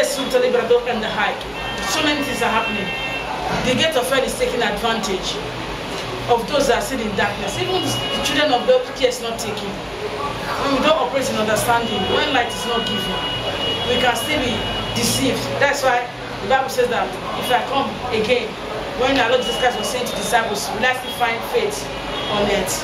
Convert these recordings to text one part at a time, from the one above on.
and the hike. So many things are happening. The gate of hell is taking advantage of those that are still in darkness. Even the children of God care is not taking. When we don't operate in understanding, when light is not given, we can still be deceived. That's why the Bible says that if I come again, when our Lord Jesus Christ was saying to disciples, will I still find faith on earth?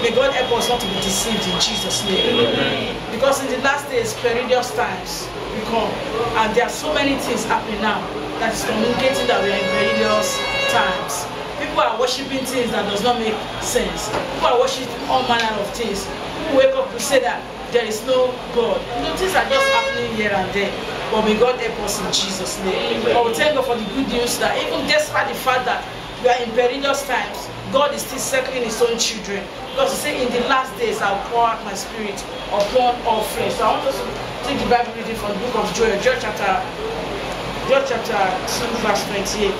May God help us not to be deceived in Jesus' name. Amen. Because in the last days, perilous times will come, and there are so many things happening now that is communicating that we are in perilous times. People are worshiping things that does not make sense. People are worshiping all manner of things. People wake up to say that there is no God. You know, things are just happening here and there. But may God help us in Jesus' name. But we thank God for the good news that even despite the fact that we are in perilous times, God is still circling his own children. Because he said, in the last days I'll pour out my spirit upon all flesh. So I want us to take the Bible reading from the book of Joel, Joel chapter 2, verse 28.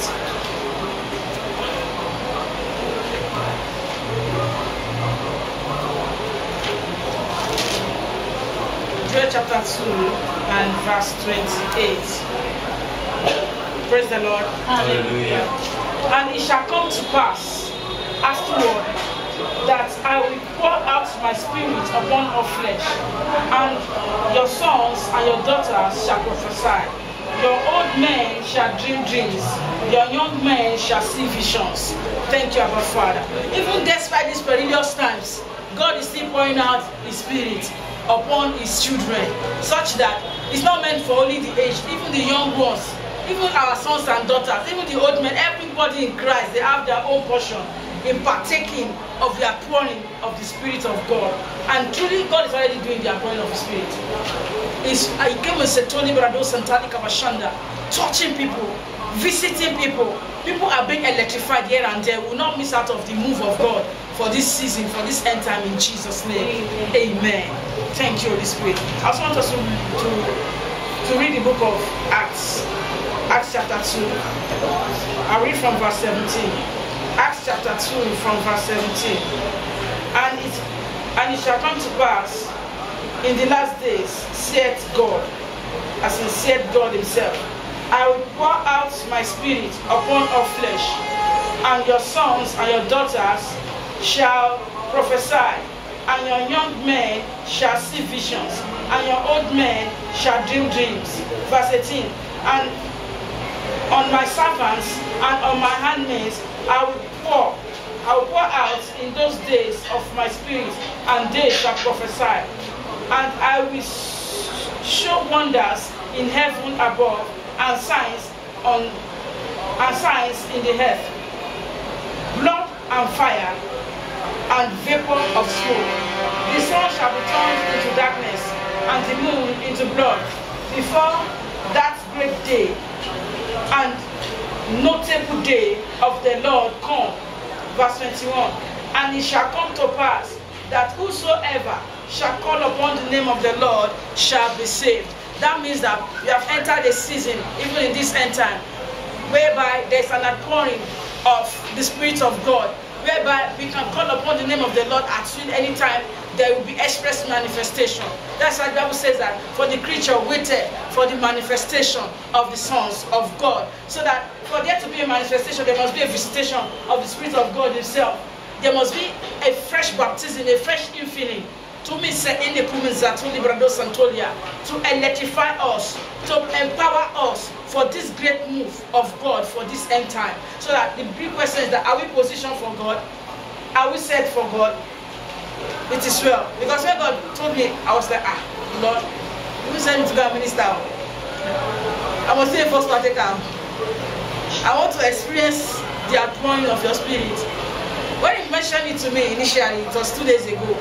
Joel chapter 2 and verse 28. Praise the Lord. Hallelujah. And it shall come to pass afterward that I will pour out my spirit upon all flesh, and your sons and your daughters shall prophesy. Your old men shall dream dreams, your young men shall see visions. Thank you, Abba Father. Even despite these perilous times, God is still pouring out his spirit upon his children, such that it's not meant for only the aged, even the young ones, even our sons and daughters, even the old men, everybody in Christ, they have their own portion in partaking of the outpouring of the Spirit of God. And truly, God is already doing the outpouring of the Spirit. I came with Setoli Brado Santali Kabashanda, touching people, visiting people. People are being electrified here and there. We will not miss out of the move of God for this season, for this end time, in Jesus' name. Amen. Thank you, Holy Spirit. I also want us to read the book of Acts. Acts chapter 2. I'll read from verse 17. Acts chapter 2 from verse 17. And it shall come to pass in the last days, saith God, as in said God himself, I will pour out my spirit upon all flesh, and your sons and your daughters shall prophesy, and your young men shall see visions, and your old men shall dream dreams. Verse 18. And on my servants and on my handmaids I will pour out in those days of my spirit, and they shall prophesy. And I will show wonders in heaven above, and signs in the earth, blood and fire, and vapor of smoke. The sun shall be turned into darkness, and the moon into blood, before that great day and notable day of the Lord come. Verse 21. And it shall come to pass that whosoever shall call upon the name of the Lord shall be saved. That means that we have entered a season, even in this end time, whereby there's an outpouring of the Spirit of God, whereby we can call upon the name of the Lord at any time. There will be express manifestation. That's why the Bible says that for the creature waited for the manifestation of the sons of God. So that for there to be a manifestation, there must be a visitation of the Spirit of God himself. There must be a fresh baptism, a fresh infilling. To me, to electrify us, to empower us for this great move of God for this end time. So that the big question is that, are we positioned for God? Are we set for God? It is well. Because when God told me, I was like, Lord, you send me to go and minister. I must be a first partaker. I want to experience the outpouring of your spirit. When you mentioned it to me initially, it was 2 days ago,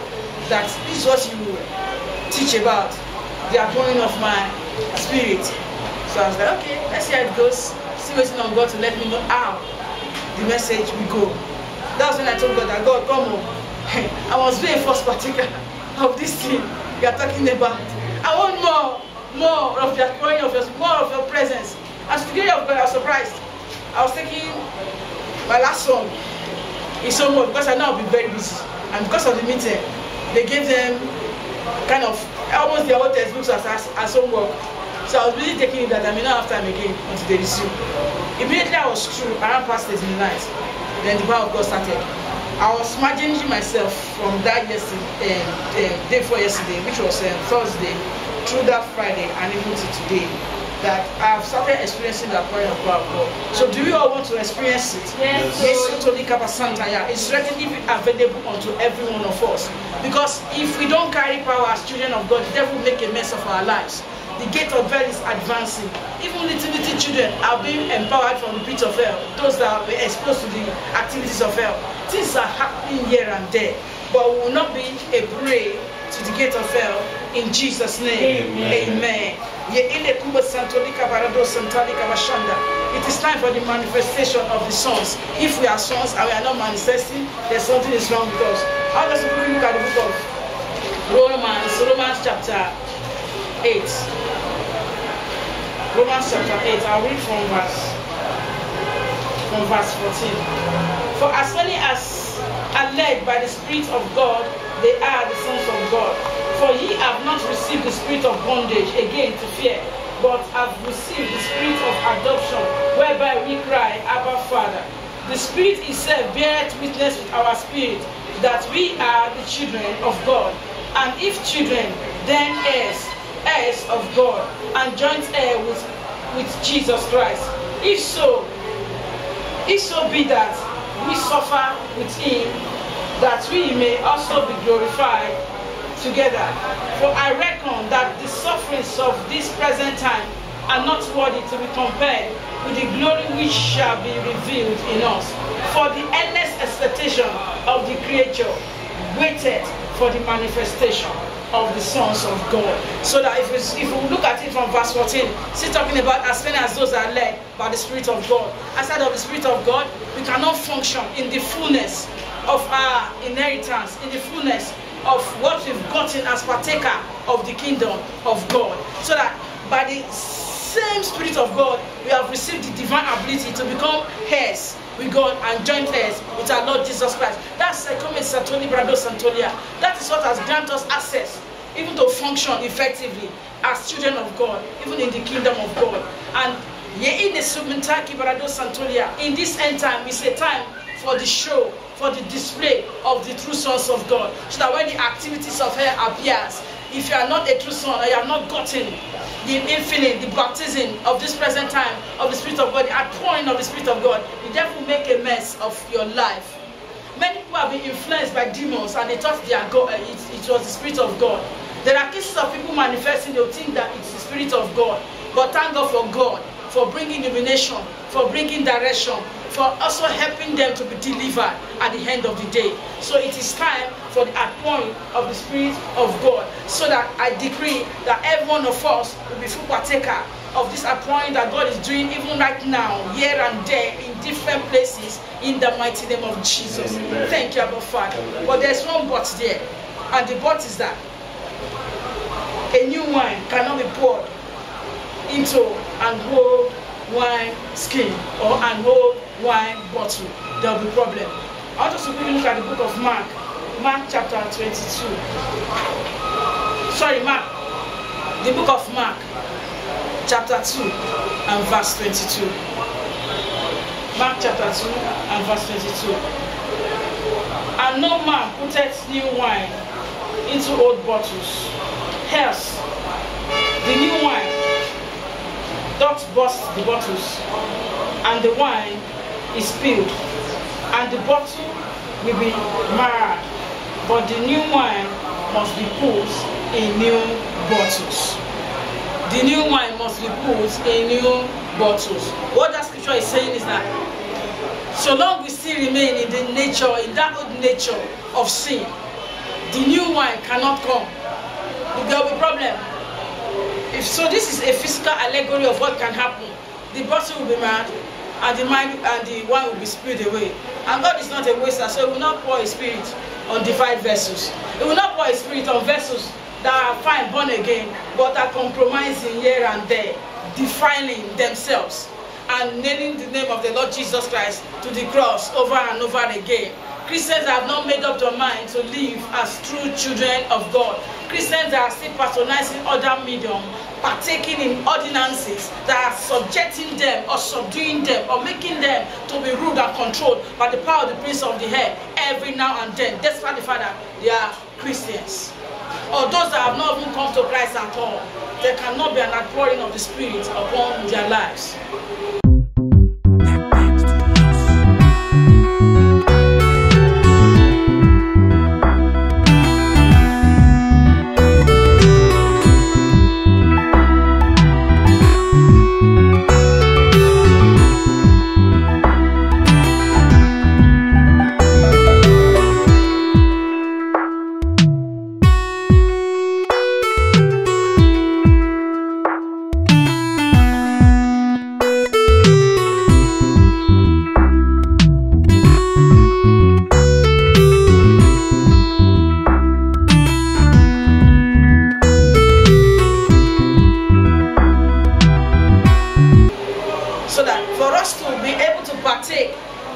that this is what you teach about, the outpouring of my spirit. So I was like, okay, let's see how it goes. Still waiting on God to let me know how the message will go. That was when I told God that, God, come on. I must be a first partaker of this thing you are talking about. I want more of the outpouring of more of your presence. As the glory of God, I was surprised. I was taking my last song. It's so much because I know I'll be very busy. And because of the meeting, they gave them kind of almost their own textbooks as homework. So I was really taking it that I may not have time again until they resume. Immediately I was through, around past 8 in the night. Then the power of God started. I was imagining myself from that yesterday, day before yesterday, which was Thursday, through that Friday and even to today, that I have started experiencing the power of God. So do you all want to experience it? Yes. It's readily available unto every one of us. Because if we don't carry power as children of God, the devil will make a mess of our lives. The gate of hell is advancing. Even little children are being empowered from the pit of hell. Those that are exposed to the activities of hell. Things are happening here and there. But we will not be a prey to the gate of hell in Jesus' name. Amen. It is time for the manifestation of the sons. If we are sons and we are not manifesting, there's something is wrong with us. I'll just quickly look at the book of Romans chapter 8. Romans chapter 8. I'll read from verse 14. For as many as are led by the Spirit of God, they are the sons of God. For ye have not received the spirit of bondage again to fear, but have received the spirit of adoption, whereby we cry, Abba, Father. The Spirit itself beareth witness with our spirit that we are the children of God. And if children, then heirs of God, and joint heir with Jesus Christ. If so be that we suffer with him, that we may also be glorified together. For I reckon that the sufferings of this present time are not worthy to be compared with the glory which shall be revealed in us. For the endless expectation of the creature waited for the manifestation of the sons of God. So that if we look at it from verse 14, still talking about as many as those that are led by the Spirit of God. Aside of the Spirit of God, we cannot function in the fullness of our inheritance, in the fullness of what we've gotten as partaker of the kingdom of God. So that by the same Spirit of God, we have received the divine ability to become heirs with God and joint heirs with our Lord Jesus Christ. That's that is what has granted us access even to function effectively as children of God, even in the kingdom of God. And in this end time is a time for the show, for the display of the true sons of God. So that when the activities of hell appears, if you are not a true son or you have not gotten the infinite, the baptism of this present time of the Spirit of God, the outpouring of the Spirit of God, the devil will make a mess of your life. Many people have been influenced by demons and they thought they are God, it was the Spirit of God. There are cases of people manifesting, they will think that it's the Spirit of God. But thank God for bringing illumination, for bringing direction, for also helping them to be delivered at the end of the day. So it is time for the outpouring of the Spirit of God, so that I decree that every one of us will be full partaker of this outpouring that God is doing even right now, here and there, in different places, in the mighty name of Jesus. Amen. Thank you, Abba Father. But there's one but there, and the but is that a new wine cannot be poured into an old wine skin or an old wine bottle. There will be problem. I want us to quickly look at the book of Mark chapter 22. The book of Mark chapter 2 and verse 22. Mark chapter 2 and verse 22. And no man putteth new wine into old bottles, else the new wine doth burst the bottles, and the wine is spilled, and the bottle will be marred. But the new wine must be put in new bottles. The new wine must be put in new bottles. What that scripture is saying is that so long we still remain in the nature, in that old nature of sin, the new wine cannot come. There will be problem. So this is a physical allegory of what can happen. The bottle will be marred, and the wine will be spilled away. And God is not a waster, so He will not pour His Spirit on defiled vessels. He will not pour His Spirit on vessels that are fine, born again, but are compromising here and there, defiling themselves, and nailing the name of the Lord Jesus Christ to the cross over and over again. Christians have not made up their mind to live as true children of God. Christians that are still patronizing other medium, partaking in ordinances that are subjecting them or subduing them or making them to be ruled and controlled by the power of the prince of the air every now and then, despite the fact that they are Christians. Or those that have not even come to Christ at all, there cannot be an outpouring of the Spirit upon their lives.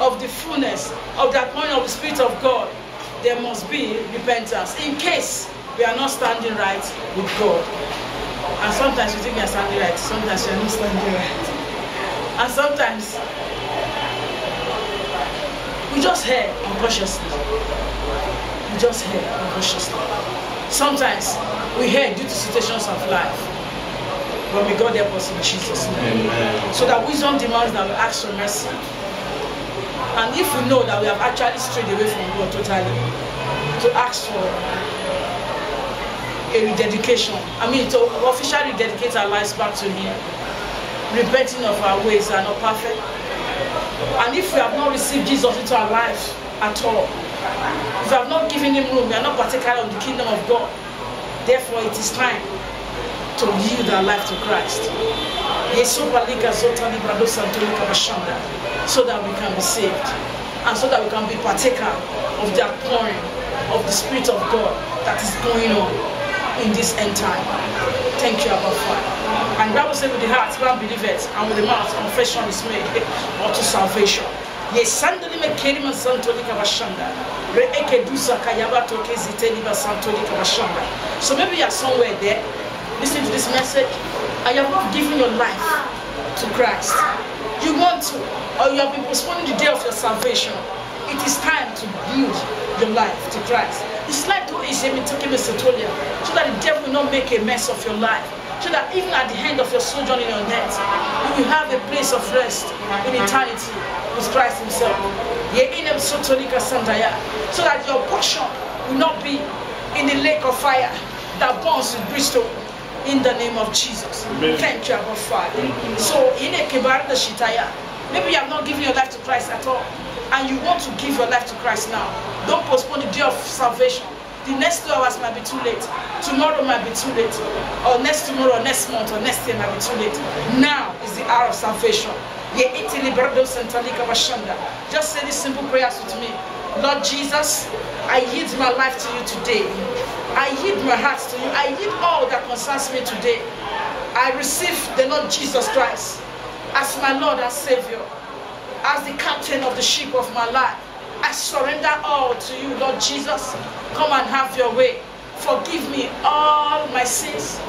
Of the fullness of the appointment of the Spirit of God, there must be repentance in case we are not standing right with God. And sometimes you think you are standing right, sometimes you are not standing right, and sometimes we just hear unconsciously. Sometimes we hear due to situations of life, but may God help us in Jesus' name. Amen. So that wisdom demands that we ask for mercy. And if we know that we have actually strayed away from God totally, to ask for a rededication, to officially rededicate our lives back to Him, repenting of our ways are not perfect. And if we have not received Jesus into our lives at all, if we have not given Him room, we are not partaker of the kingdom of God. Therefore, it is time to yield our life to Christ, so that we can be saved, and so that we can be partaker of the outpouring of the Spirit of God that is going on in this end time. Thank you, Abba Father. And the Bible says, with the heart man believeth, and with the mouth confession is made unto salvation. So maybe you are somewhere there listening to this message and you have not given your life to Christ. You want to, or you have been postponing the day of your salvation. It is time to build your life to Christ. It's like so that the devil will not make a mess of your life. So that even at the end of your sojourn in your net, you will have a place of rest in eternity with Christ Himself. So that your portion will not be in the lake of fire that burns with brimstone. In the name of Jesus. Amen. Thank you, Abba Father. So, maybe you have not given your life to Christ at all, and you want to give your life to Christ now. Don't postpone the day of salvation. The next 2 hours might be too late. Tomorrow might be too late. Or next tomorrow, or next month, or next year might be too late. Now is the hour of salvation. Just say these simple prayers with me. Lord Jesus, I yield my life to you today. I yield my heart to you. I yield all that concerns me today. I receive the Lord Jesus Christ as my Lord and Savior, as the captain of the ship of my life. I surrender all to you, Lord Jesus. Come and have your way. Forgive me all my sins,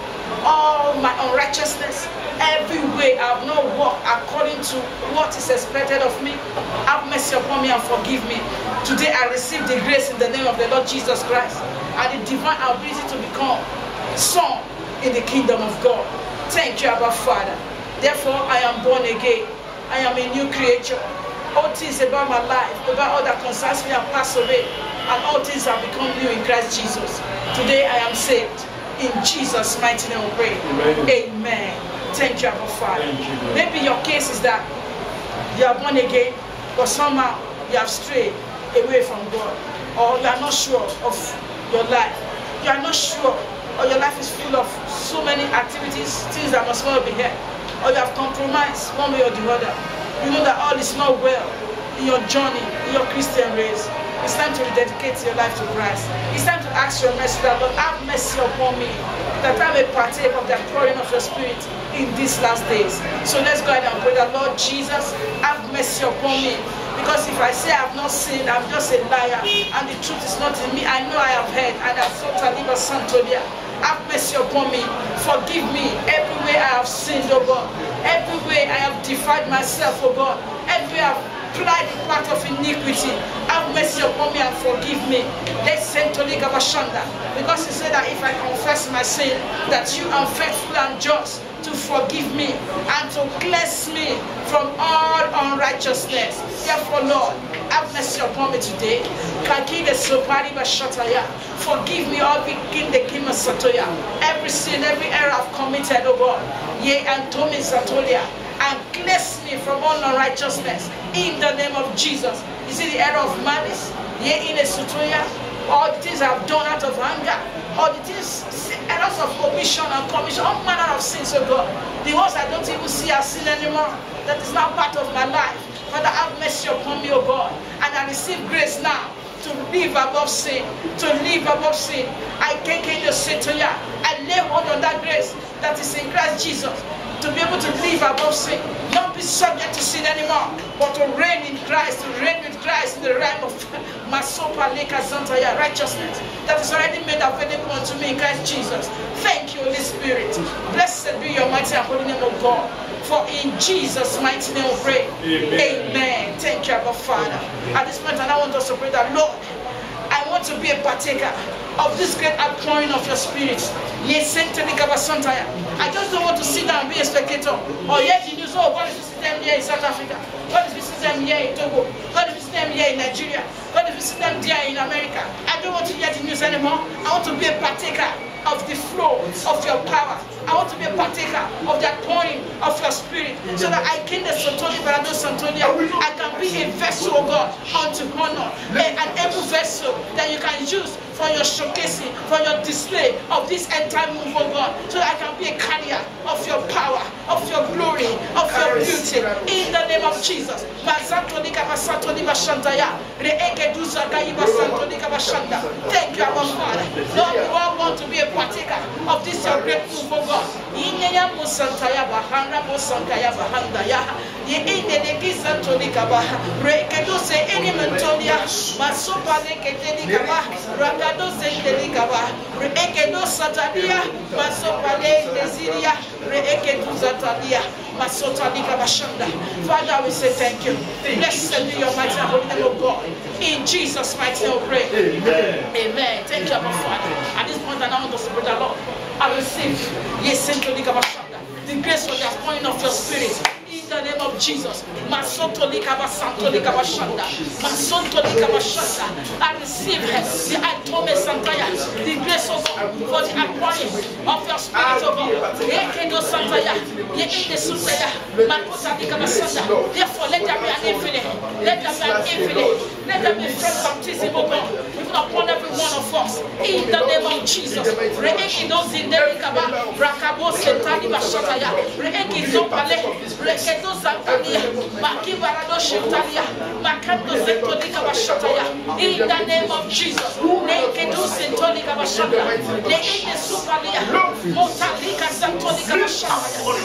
all my unrighteousness, every way I have not walked according to what is expected of me. Have mercy upon me and forgive me. Today I receive the grace in the name of the Lord Jesus Christ and the divine ability to become son in the kingdom of God. Thank you, Abba Father. Therefore, I am born again. I am a new creature. All things about my life, about all that concerns me, have passed away, and all things have become new in Christ Jesus. Today I am saved. In Jesus' mighty name we pray. Amen. Amen. Thank you, Abba Father. Maybe your case is that you are born again, but somehow you have strayed away from God, or you are not sure of your life. You are not sure, or your life is full of so many activities, things that must well be here, or you have compromised one way or the other. You know that all is not well in your journey, in your Christian race. It's time to rededicate your life to Christ. It's time to ask your mercy that, Lord, have mercy upon me, that I may partake of the pouring of your Spirit in these last days. So let's go ahead and pray that, Lord Jesus, have mercy upon me. Because if I say I have not sinned, I'm just a liar, and the truth is not in me. I know I have heard, and I've sought to live a Santonia. Have mercy upon me. Forgive me every way I have sinned, oh God. Every way I have defied myself, oh God. Every way I've applied the path of iniquity. Have mercy upon me and forgive me. Let's send to Ligabashanda. Because he said that if I confess my sin, that you are faithful and just to forgive me and to cleanse me from all unrighteousness. Therefore, Lord, have mercy upon me today. Forgive me all every sin, every error I've committed, oh God. Yea, and Tommy Satolia, and cleanse me from all unrighteousness in the name of Jesus. You see the error of malice? Yea, in a Satoya, all the things I've done out of anger, all the things, errors of omission and commission, all manner of sins, oh God. The ones I don't even see as sin anymore, that is now part of my life. Father, have mercy upon me, oh God, and I receive grace now to live above sin, to live above sin. I can't say to you, I lay hold on that grace that is in Christ Jesus, to be able to live above sin, not be subject to sin anymore, but to reign in Christ, to reign with Christ in the realm of Masopa Leka Zantaya, righteousness that is already made available unto me in Christ Jesus. Thank you, Holy Spirit. Blessed be your mighty and holy name of God. For in Jesus' mighty name we pray. Amen. Thank you, Abba Father. At this point, I want us to pray that, Lord, I want to be a partaker of this great outpouring of your spirit. I just don't want to sit down and be a spectator. Or yet you know, God is visiting them here in South Africa. God is visiting them here in Togo. God is visiting them here in Nigeria. God is visiting them there in America. I don't want to hear the news anymore. I want to be a partaker of the flow of your power. I want to be a partaker of that pouring of your spirit, so that I can I can be a vessel, oh God, unto honor, an able vessel that you can use for your showcasing, for your display of this entire move, oh God, so that I can be a carrier of your power, of your glory, of your beauty, in the name of Jesus. Thank you, our Father. Lord, we all want to be a partaker of this your great move, oh God. Father, we say thank you. Blessed be your mighty and holy name of God. In Jesus' mighty name we pray. Amen. Amen. Thank you, our Father. At this point, I now want to pray the Lord. I receive the grace for the outpouring of your spirit. In the name of Jesus. I receive the Atome Santaya, the grace of God for the outpouring of your spirit, of God. Therefore, let there be an infinite, let there be an infinite, let there be fresh baptism, of God, even upon every one of us. In the name of Jesus. In the name of Jesus.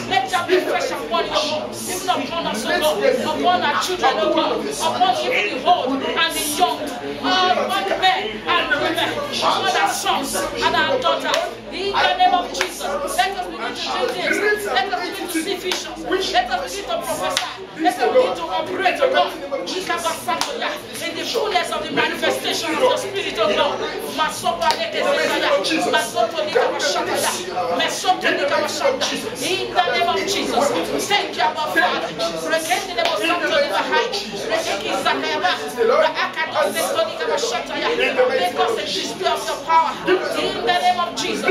Let there be fresh upon your home, even upon us, O God, upon our children, O God, upon even the old and the young, upon the men and women, upon our sons and our daughters. In the name of Jesus, let us begin to do this. Let us begin to see visions. Let us begin to prophesy. Let us begin to operate, O God, in the fullness of the manifestation of the Spirit of God. In the name of Jesus, thank you, our Father. Make us a display of your power. In the name of Jesus.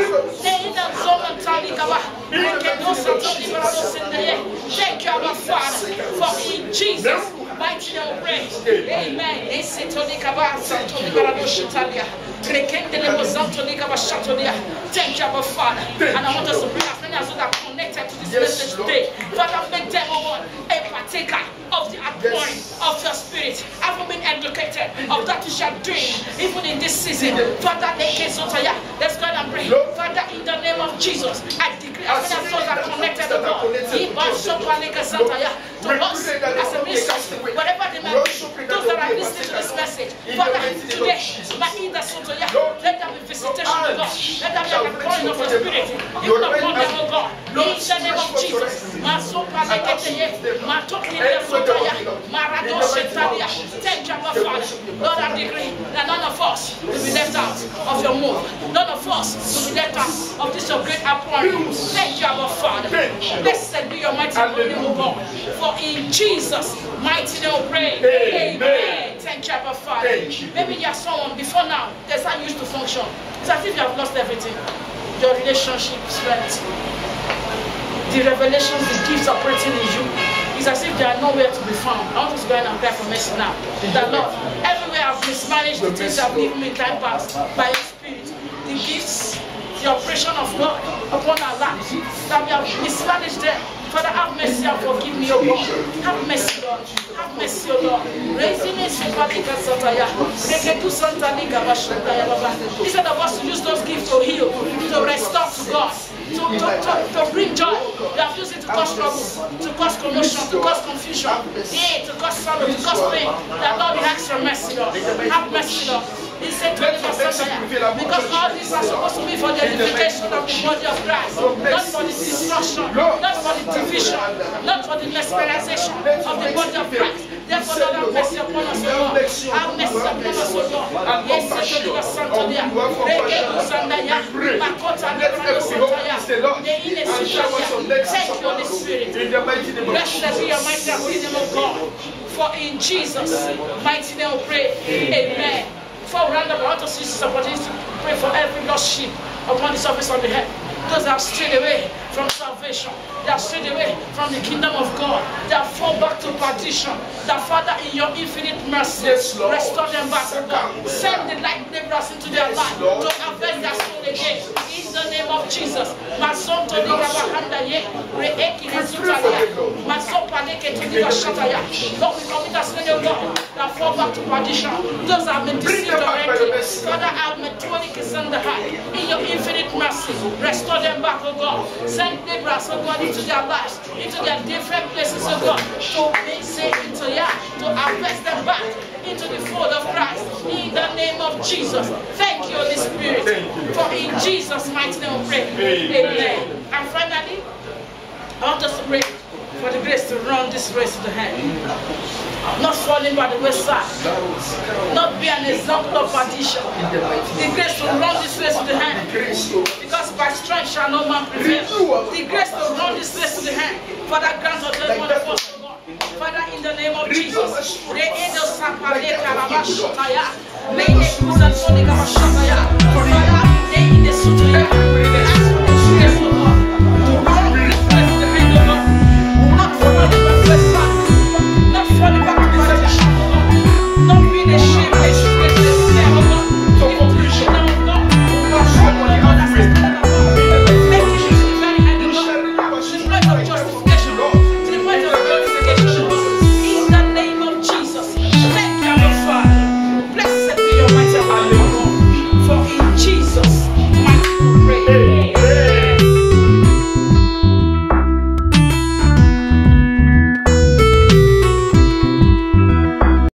Thank you, our Father, for in Jesus' mighty name we pray. Amen. Thank you, our Father. And I want us to bring as many as those that are connected to this message today. Father, make them, oh God, a partaker of the outpouring of your spirit. Having been educated of that which you are doing, even in this season. Father, let's go and pray. Father, in the name of Jesus, I declare as many souls are connected to God, to us as a ministry, whatever they may be, those that are listening to this message, Father, today, let there be visitation to God. Let there be a calling of the Spirit even upon them, O God. In the name of Jesus. Thank you, Father. Lord, I decree that none of us will be left out of your move. None of us will be left out of this your great appointment. Thank you, our Father. Blessed be your mighty name, O God. For in Jesus' mighty name we pray. Amen. Thank you, our Father. Maybe you are someone before now, that's how you used to function. It's as if you have lost everything. Your relationship strength, the revelations, the gifts operating in you. It's as if they are nowhere to be found. I want to go and cry for mercy now. That Lord, everywhere I've mismanaged the things I've given me in time past by your Spirit, the gifts, the operation of God upon our lives, that we have mismanaged them. Father, have mercy and forgive me, O God. Have mercy, Lord. Have mercy, O Lord. Instead of us to use those gifts to heal, to restore to God, to bring joy, we have used it to cause trouble, to cause commotion, to cause confusion, to cause sorrow, to cause pain. That Lord, we ask for mercy, Lord. Have mercy, Lord. He said to me, because all these are supposed to be for the edification of the body of Christ, not for the destruction, not for the division, not for the mesmerization of the body of Christ. Therefore, Lord, have mercy upon us, O Lord. Have mercy upon us, O Lord. Yes, Lord, thank you, Holy Spirit. Blessed be your mighty name, O God. For in Jesus' mighty name we pray. Amen. Before we round up, I want to use this opportunity to pray for every lost sheep upon the surface of the head. Those that have strayed away from salvation, they have strayed away from the kingdom of God, they have fallen back to perdition. That Father, in your infinite mercy, restore them back to God. Send the light laborers into their life to avenge their soul again. In the name of Jesus. Lord, we commit us to your God that fall back to perdition. Those that have been deceived already. Father, have methodic is in the heart. In your infinite mercy, restore them back, oh God. Send laborers, oh God, into their lives, into their different places, oh God, to harvest them back into the fold of Christ. In the name of Jesus. Thank you, Holy Spirit. For in Jesus' mighty name we pray. Amen. And finally, I want us to pray for the grace to run this race to the end. Not falling by the wayside. Not be an example of perdition. The grace to run this race to the end. Because by strength shall no man prevail. The grace to run this race to the end. Father, grant us every one of us. Father, in the name of Jesus, the angels